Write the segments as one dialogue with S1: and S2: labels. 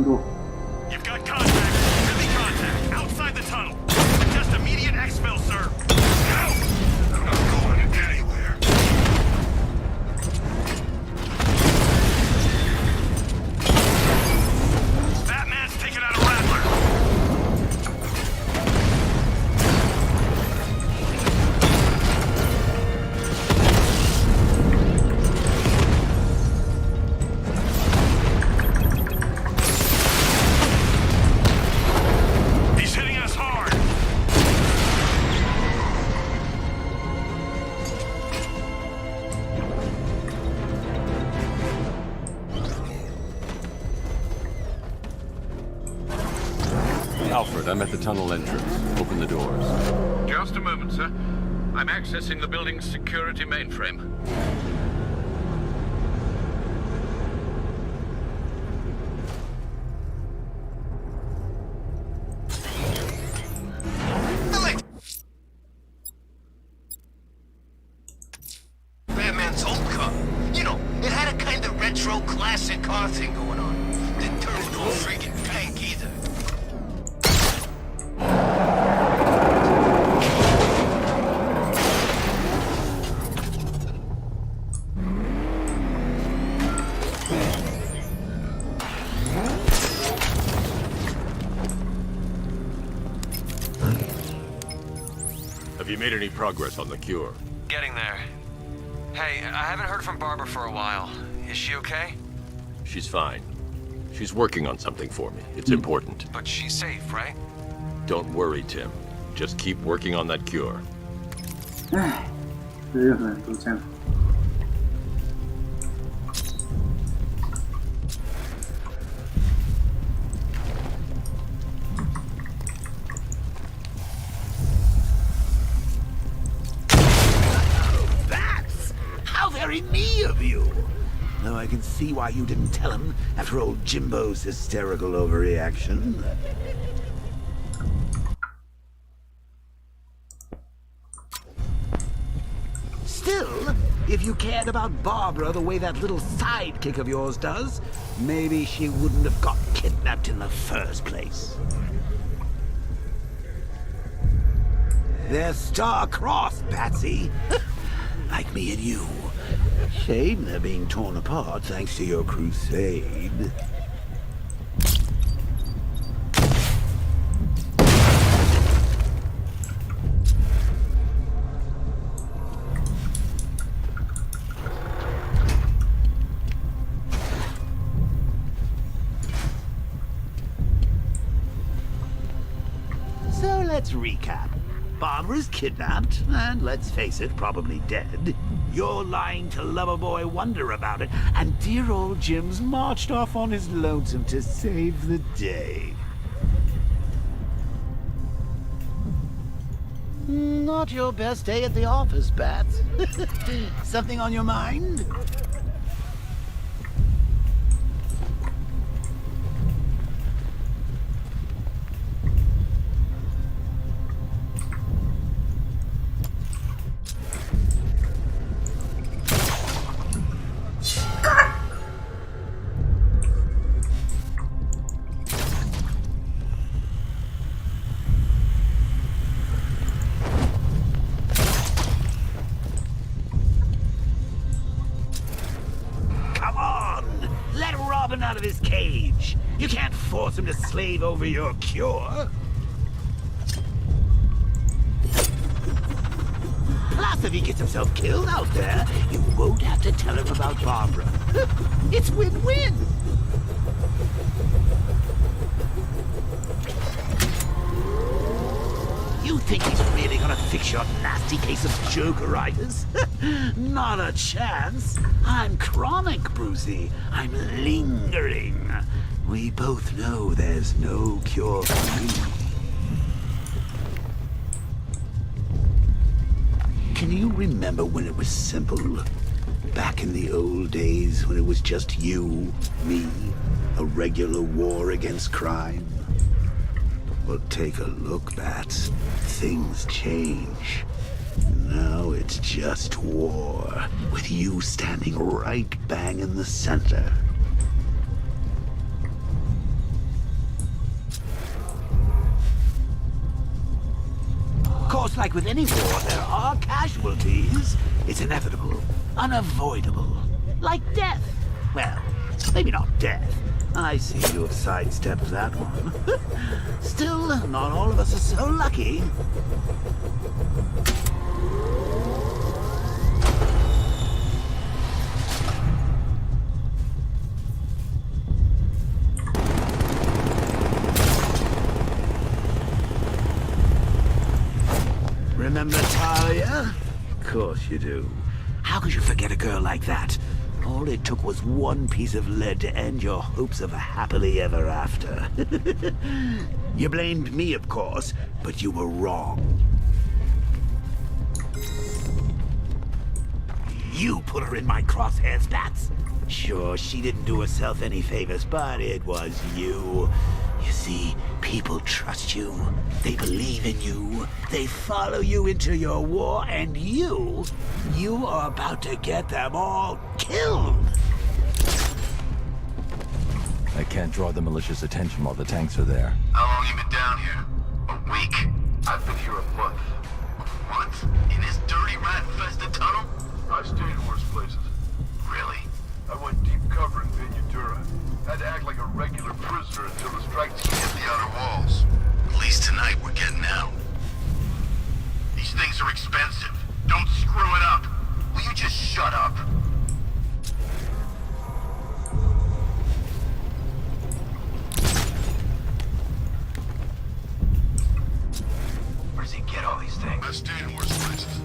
S1: 么多。
S2: You've got contact. Enemy contact outside the tunnel. Just immediate exfil, sir. Go! I'm not going anywhere. Batman's taking out a Rattler. He's hitting us hard.
S3: Alfred, I'm at the tunnel entrance. Open the doors.
S4: Just a moment, sir. I'm accessing the building's security mainframe.
S5: Batman's old car. You know, it had a kind of retro classic car thing going on. Didn't turn into a freaking tank either.
S3: Have you made any progress on the cure?
S6: Getting there. Hey, I haven't heard from Barbara for a while. Is she okay?
S3: She's fine. She's working on something for me. It's important.
S6: But she's safe, right?
S3: Don't worry, Tim. Just keep working on that cure.
S1: 唉，对任何人都这样。
S7: That's how very me of you. Though I can see why you didn't tell him after old Jimbo's hysterical overreaction. Still, if you cared about Barbara the way that little sidekick of yours does, maybe she wouldn't have got kidnapped in the first place. They're star-crossed, Patsy. Like me and you. Shame they're being torn apart thanks to your crusade. So let's recap. Barbara's kidnapped, and let's face it, probably dead. You're lying to Loverboy Wonder about it, and dear old Jim's marched off on his lonesome to save the day. Not your best day at the office, Bats. Something on your mind? Out of his cage. You can't force him to slave over your cure. Plus, if he gets himself killed out there, you won't have to tell him about Barbara. It's win-win. You think he's really gonna fix your nasty case of Jokeritis? Not a chance. I'm chronic, Brucey. I'm lingering. We both know there's no cure for me. Can you remember when it was simple? Back in the old days when it was just you, me, a regular war against crime? Well, take a look, Bats. Things change. Now it's just war, with you standing right bang in the center. course, like with any war, there are casualties. It's inevitable, unavoidable. Like death. Well, maybe not death. I seem to have sidestepped that one. Still, not all of us are so lucky. Remember Talia? Of course you do. How could you forget a girl like that? All it took was one piece of lead to end your hopes of a happily ever after. You blamed me, of course, but you were wrong. You put her in my crosshairs, Bats. Sure, she didn't do herself any favors, but it was you. You see, people trust you. They believe in you. They follow you into your war, and you are about to get them all killed.
S8: I can't draw the militia's attention while the tanks are there.
S5: How long you been down here? A week? I've been here a month. A month? In this dirty rat-infested tunnel?
S9: I've stayed in worse places.
S5: Really?
S9: I went deep cover in Vinadura. Had to act like a regular prisoner until the strike team hit the outer walls.
S5: At least tonight we're getting out. These things are expensive. Don't screw it up. Will you just shut up? Where does he get all these things?
S9: I've stayed in worse places.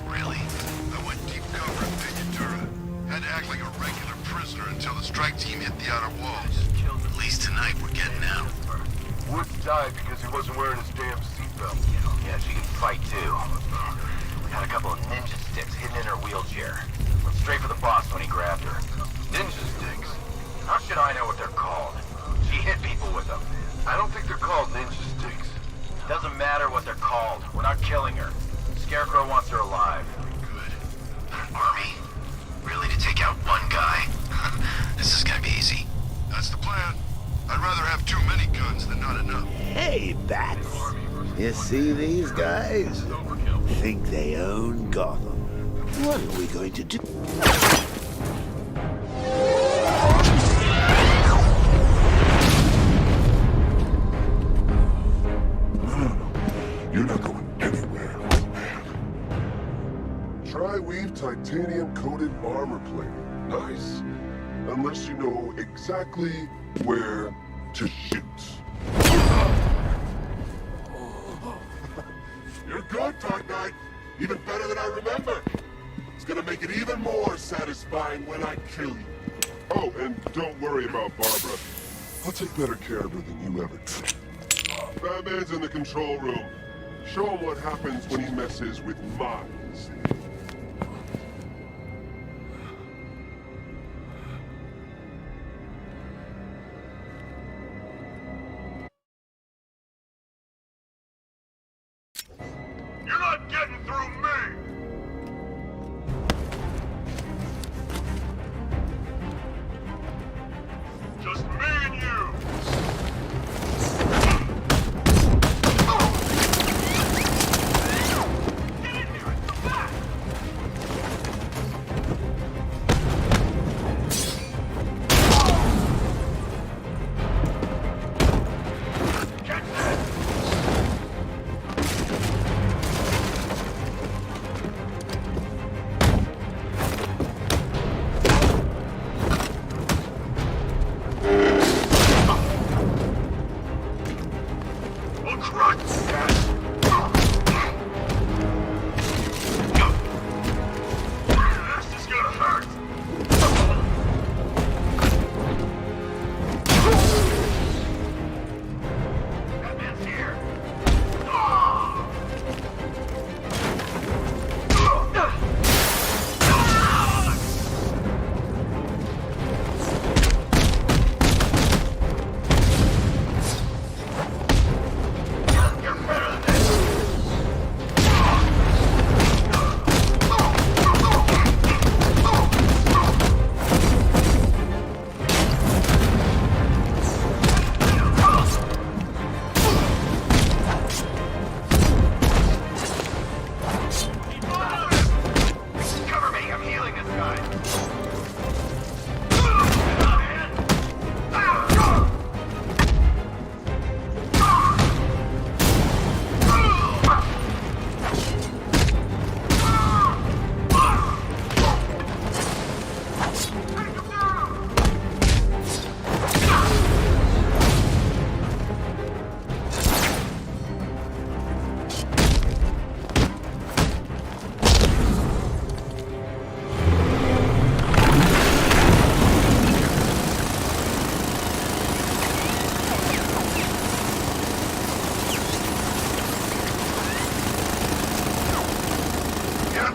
S5: Really?
S9: I went deep cover in Vinadura. Had to act like a regular prisoner until the strike team hit the outer walls.
S5: At least tonight we're getting out.
S9: Woods died because he wasn't wearing his damn seatbelt.
S5: Yeah, she can fight too. We got a couple of ninja sticks hidden in her wheelchair. Went straight for the boss when he grabbed her.
S9: Ninja sticks?
S5: How should I know what they're called? She hit people with them.
S9: I don't think they're called ninja sticks.
S5: Doesn't matter what they're called. We're not killing her. Scarecrow wants her alive.
S9: Good.
S5: An army? Really, to take out one guy? This is gonna be easy.
S9: That's the plan. I'd rather have too many guns than not enough.
S7: Hey, Bats. You see these guys? Think they own Gotham. What are we going to do?
S9: You're not going anywhere, man. Tri-weave titanium-coated armor plate. Nice. Unless you know exactly where to shoot. You're good, Dark Knight. Even better than I remember. It's gonna make it even more satisfying when I kill you. Oh, and don't worry about Barbara. I'll take better care of her than you ever did. Batman's in the control room. Show him what happens when he messes with minds. You're not getting through me! Just me and you!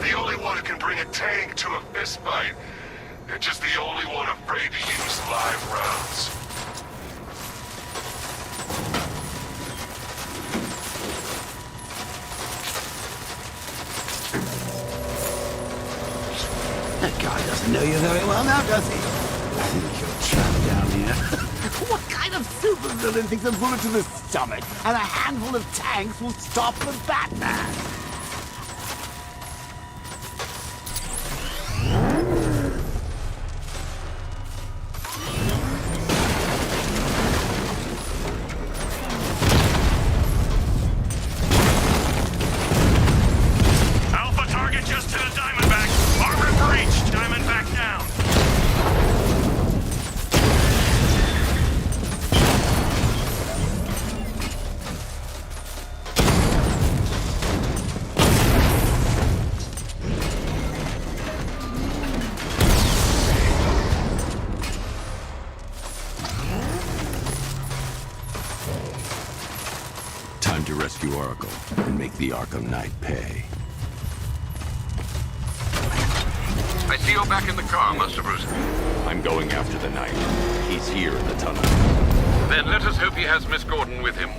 S9: the only one who can bring a tank to a fistfight. And just the only one afraid to use live rounds.
S7: That guy doesn't know you very well now, does he? I think you're trapped down here. What kind of supervillain thinks a bullet to the stomach and a handful of tanks will stop the Batman?
S2: Alpha target just to the Diamondback. Armor breach. Diamondback down.
S3: Time to rescue Oracle and make the Arkham Knight pay.
S4: I see you're back in the car, Master Bruce.
S3: I'm going after the Knight. He's here in the tunnel.
S4: Then let us hope he has Miss Gordon with him.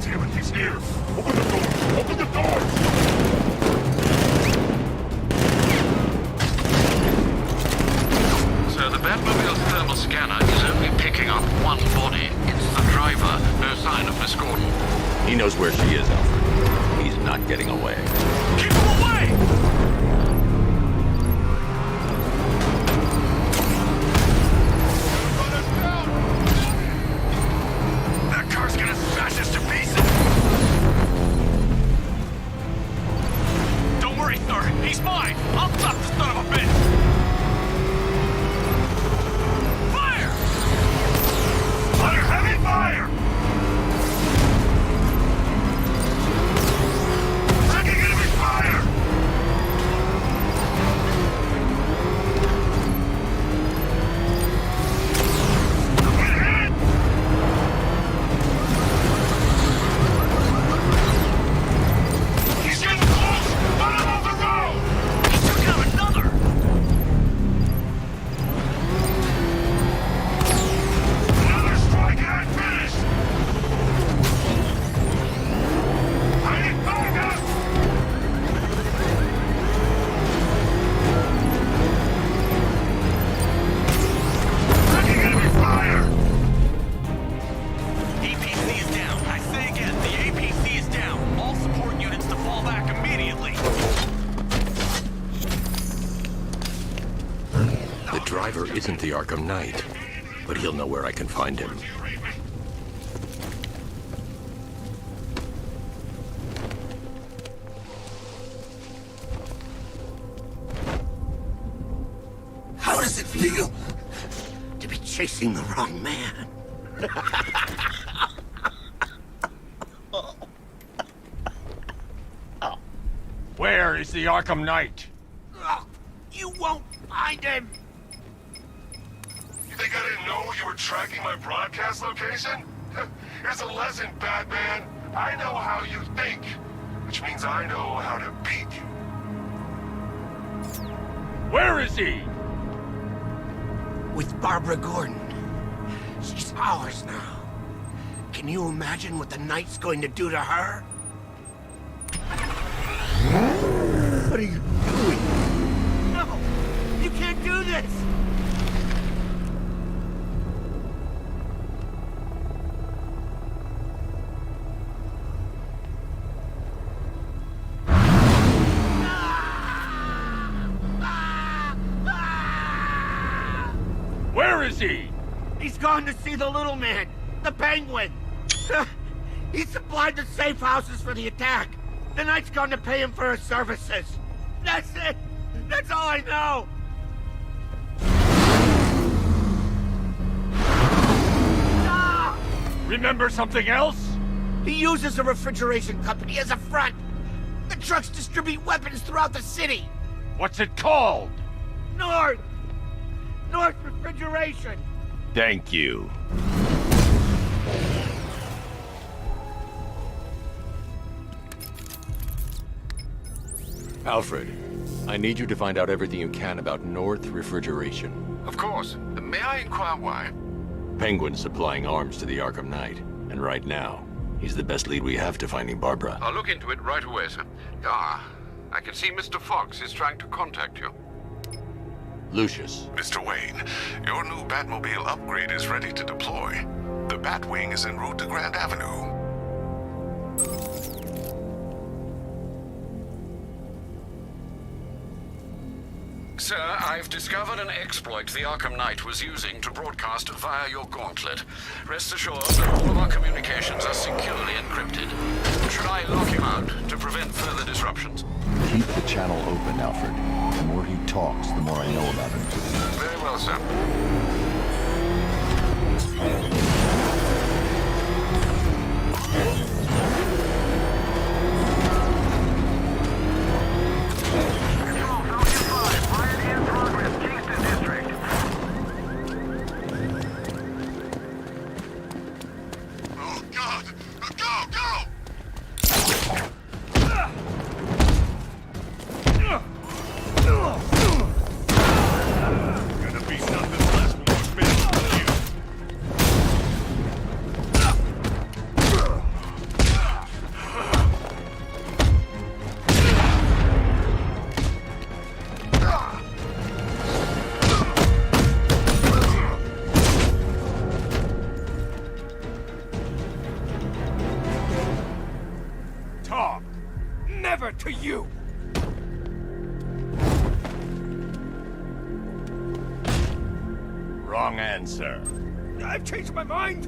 S9: Damn it, he's here! Open the door! Open the door!
S4: So the Batmobile's thermal scanner is only picking up one body. It's the driver. No sign of Miss Gordon.
S3: He knows where she is, Alfred. He's not getting away.
S2: Keep him away! That car's gonna smash us to pieces! Don't worry, Thor. He's mine! I'll stop the son of a bitch! Fire! Under heavy fire! Taking enemy fire! I'm getting hit! He's getting close! Let him off the road! He took out another! Another strike and I'm finished! I need backup! Taking enemy fire! APC is down. I say again, the APC is down. All support units to fall back immediately.
S3: The driver isn't the Arkham Knight, but he'll know where I can find him.
S7: How does it feel to be chasing the wrong man?
S2: Where is the Arkham Knight?
S7: You won't find him!
S9: You think I didn't know you were tracking my broadcast location? Here's a lesson, Batman. I know how you think, which means I know how to beat you.
S2: Where is he?
S7: With Barbara Gordon. She's ours now. Can you imagine what the Knight's going to do to her? What are you doing? No! You can't do this!
S2: Where is he?
S7: He's gone to see the little man, the Penguin. He supplied the safe houses for the attack. The Knight's gone to pay him for his services. That's it. That's all I know. No!
S2: remember something else?
S5: He uses a refrigeration company as a front. The trucks distribute weapons throughout the city.
S2: What's it called?
S5: North Refrigeration.
S2: Thank you.
S3: Alfred, I need you to find out everything you can about North Refrigeration.
S4: Of course. May I inquire why?
S3: Penguin's supplying arms to the Arkham Knight, and right now, he's the best lead we have to finding Barbara.
S4: I'll look into it right away, sir. I can see Mr. Fox is trying to contact you.
S3: Lucius.
S9: Mr. Wayne, your new Batmobile upgrade is ready to deploy. The Batwing is en route to Grand Avenue.
S4: Sir, I've discovered an exploit the Arkham Knight was using to broadcast via your gauntlet. Rest assured that all of our communications are securely encrypted. Should I lock him out to prevent further disruptions?
S8: Keep the channel open, Alfred. The more he talks, the more I know about him.
S4: Very well, sir.
S9: Oh, God! Go!
S2: Gonna be something less more minutes than you. Talk. Never to you. Wrong answer. I've changed my mind.